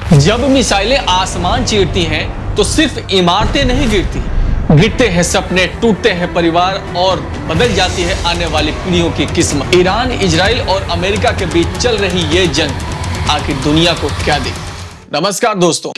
जब मिसाइलें आसमान चीरती हैं तो सिर्फ इमारतें नहीं गिरती, गिरते हैं सपने, टूटते हैं परिवार और बदल जाती है आने वाली पीढ़ियों की किस्मत। ईरान, इजराइल और अमेरिका के बीच चल रही ये जंग आखिर दुनिया को क्या दे। नमस्कार दोस्तों,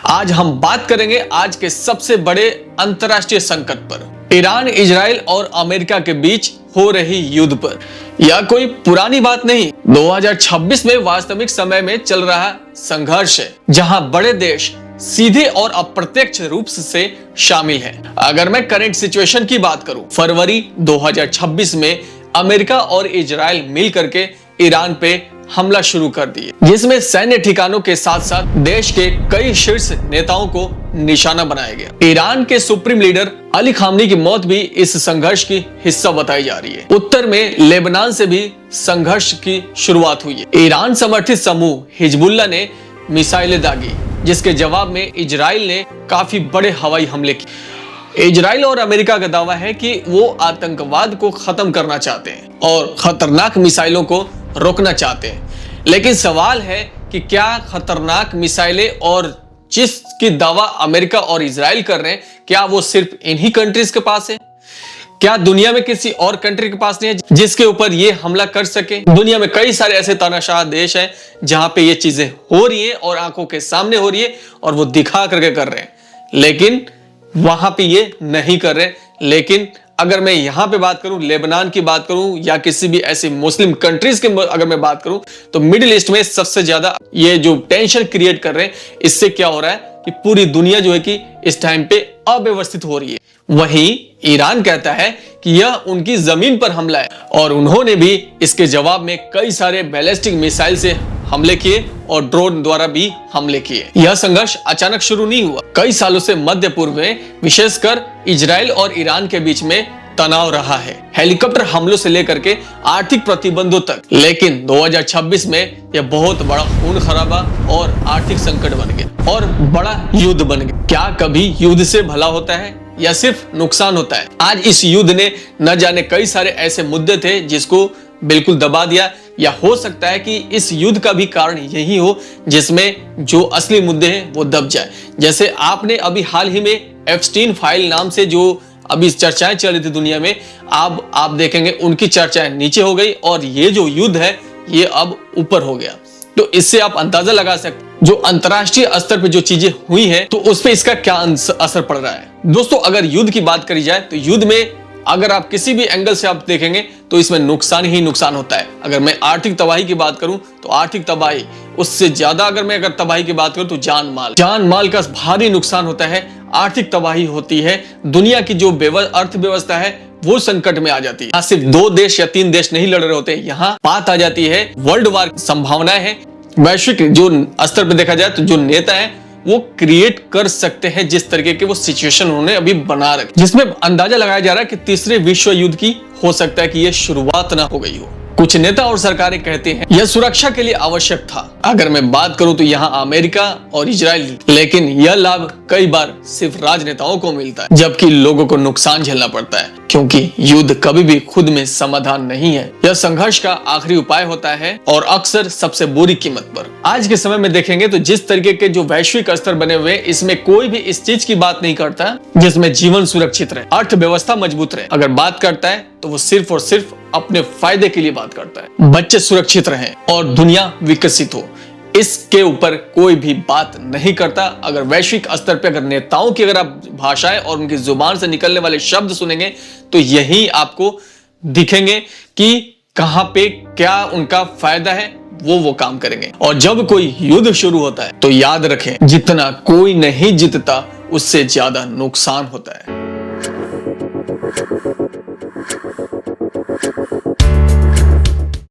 आज हम बात करेंगे आज के सबसे बड़े अंतर्राष्ट्रीय संकट पर, ईरान, इजराइल और अमेरिका के बीच हो रही युद्ध पर। यह कोई पुरानी बात नहीं, 2026 में वास्तविक समय में चल रहा संघर्ष है, जहां बड़े देश सीधे और अप्रत्यक्ष रूप से शामिल हैं। अगर मैं करंट सिचुएशन की बात करूं, फरवरी 2026 में अमेरिका और इजराइल मिलकर के ईरान पे हमला शुरू कर दिए, जिसमें सैन्य ठिकानों के साथ साथ देश के कई शीर्ष नेताओं को निशाना बनाया गया। ईरान के सुप्रीम लीडर अली खामनी की मौत भी इस संघर्ष की हिस्सा बताई जा रही है। उत्तर में लेबनान से भी संघर्ष की शुरुआत हुई है। ईरान समर्थित समूह हिजबुल्लाह ने मिसाइलें दागी, जिसके जवाब में इजराइल ने काफी बड़े हवाई हमले किए। इजराइल और अमेरिका का दावा है कि वो आतंकवाद को खत्म करना चाहते हैं और खतरनाक मिसाइलों को रोकना चाहते हैं, लेकिन सवाल है कि क्या खतरनाक मिसाइलें और जिसकी दावा अमेरिका और इजराइल कर रहे हैं, क्या वो सिर्फ इन्हीं कंट्रीज के पास है? क्या दुनिया में किसी और कंट्री के पास नहीं है जिसके ऊपर ये हमला कर सके? दुनिया में कई सारे ऐसे तानाशाह देश हैं जहां पे ये चीजें हो रही है और आंखों के सामने हो रही है और वो दिखा करके कर रहे हैं, लेकिन वहां पे ये नहीं कर रहे। लेकिन अगर मैं यहां पे बात करूं, लेबनान की बात करूं या किसी भी ऐसी मुस्लिम कंट्रीज की अगर मैं बात करूं, तो मिडिल ईस्ट में सबसे ज्यादा ये जो टेंशन क्रिएट कर रहे हैं, इससे क्या हो रहा है कि पूरी दुनिया जो है कि इस टाइम पे अव्यवस्थित हो रही है। वहीं ईरान कहता है कि यह उनकी जमीन पर हमला है और उन्होंने भी इसके जवाब में कई सारे बैलिस्टिक मिसाइल से हमले किए और ड्रोन द्वारा भी हमले किए। यह संघर्ष अचानक शुरू नहीं हुआ, कई सालों से मध्य पूर्व में विशेषकर इजराइल और ईरान के बीच में तनाव रहा है, हेलीकॉप्टर हमलों से लेकर के आर्थिक प्रतिबंधों तक। लेकिन 2026 में यह बहुत बड़ा खून खराबा और आर्थिक संकट बन गया और बड़ा युद्ध बन गया। क्या कभी युद्ध से भला होता है या सिर्फ नुकसान होता है? आज इस युद्ध ने न जाने कई सारे ऐसे मुद्दे थे जिसको बिल्कुल दबा दिया, या हो सकता है कि इस युद्ध का भी कारण यही हो जिसमें जो असली मुद्दे हैं वो दब जाए। जैसे आपने अभी हाल ही में एप्स्टीन फाइल नाम से जो अभी चर्चाएं चल रही थी दुनिया में, अब आप देखेंगे उनकी चर्चाएं नीचे हो गई और ये जो युद्ध है ये अब ऊपर हो गया। तो इससे आप अंदाजा लगा सकते जो अंतर्राष्ट्रीय स्तर पे जो चीजें हुई हैं तो उस पे इसका क्या असर पड़ रहा है। दोस्तों, अगर युद्ध की बात करी जाए तो युद्ध में अगर आप किसी भी एंगल से आप देखेंगे तो इसमें नुकसान ही नुकसान होता है। अगर मैं आर्थिक तबाही की बात करूं तो आर्थिक तबाही, उससे ज्यादा अगर तबाही की बात करूं तो जान माल का भारी नुकसान होता है, आर्थिक तबाही होती है, दुनिया की जो अर्थव्यवस्था है वो संकट में आ जाती है। यहाँ सिर्फ 2 देश या 3 देश नहीं लड़ रहे होते, यहाँ बात आ जाती है वर्ल्ड वार की संभावनाएं है। वैश्विक जो स्तर पर देखा जाए तो जो नेता है वो क्रिएट कर सकते हैं जिस तरीके के वो सिचुएशन उन्होंने अभी बना रखी, जिसमें अंदाजा लगाया जा रहा है कि तीसरे विश्व युद्ध की हो सकता है कि ये शुरुआत ना हो गई हो। कुछ नेता और सरकारें कहते हैं यह सुरक्षा के लिए आवश्यक था। अगर मैं बात करूं तो यहाँ अमेरिका और इजराइल, लेकिन यह लाभ कई बार सिर्फ राजनेताओं को मिलता है जबकि लोगों को नुकसान झेलना पड़ता है, क्योंकि युद्ध कभी भी खुद में समाधान नहीं है। यह संघर्ष का आखिरी उपाय होता है और अक्सर सबसे बुरी कीमत पर। आज के समय में देखेंगे तो जिस तरीके के जो वैश्विक स्तर बने हुए, इसमें कोई भी इस चीज की बात नहीं करता जिसमें जीवन सुरक्षित रहे, अर्थव्यवस्था मजबूत रहे। अगर बात करता है तो वो सिर्फ और सिर्फ अपने फायदे के लिए बात करता है, बच्चे सुरक्षित रहें और दुनिया विकसित हो, इसके ऊपर कोई भी बात नहीं करता। अगर वैश्विक स्तर पे अगर नेताओं की अगर आप भाषाएं और उनकी जुबान से निकलने वाले शब्द सुनेंगे तो यही आपको दिखेंगे कि कहां पे क्या उनका फायदा है, वो काम करेंगे। और जब कोई युद्ध शुरू होता है तो याद रखें, जितना कोई नहीं जीतता उससे ज्यादा नुकसान होता है।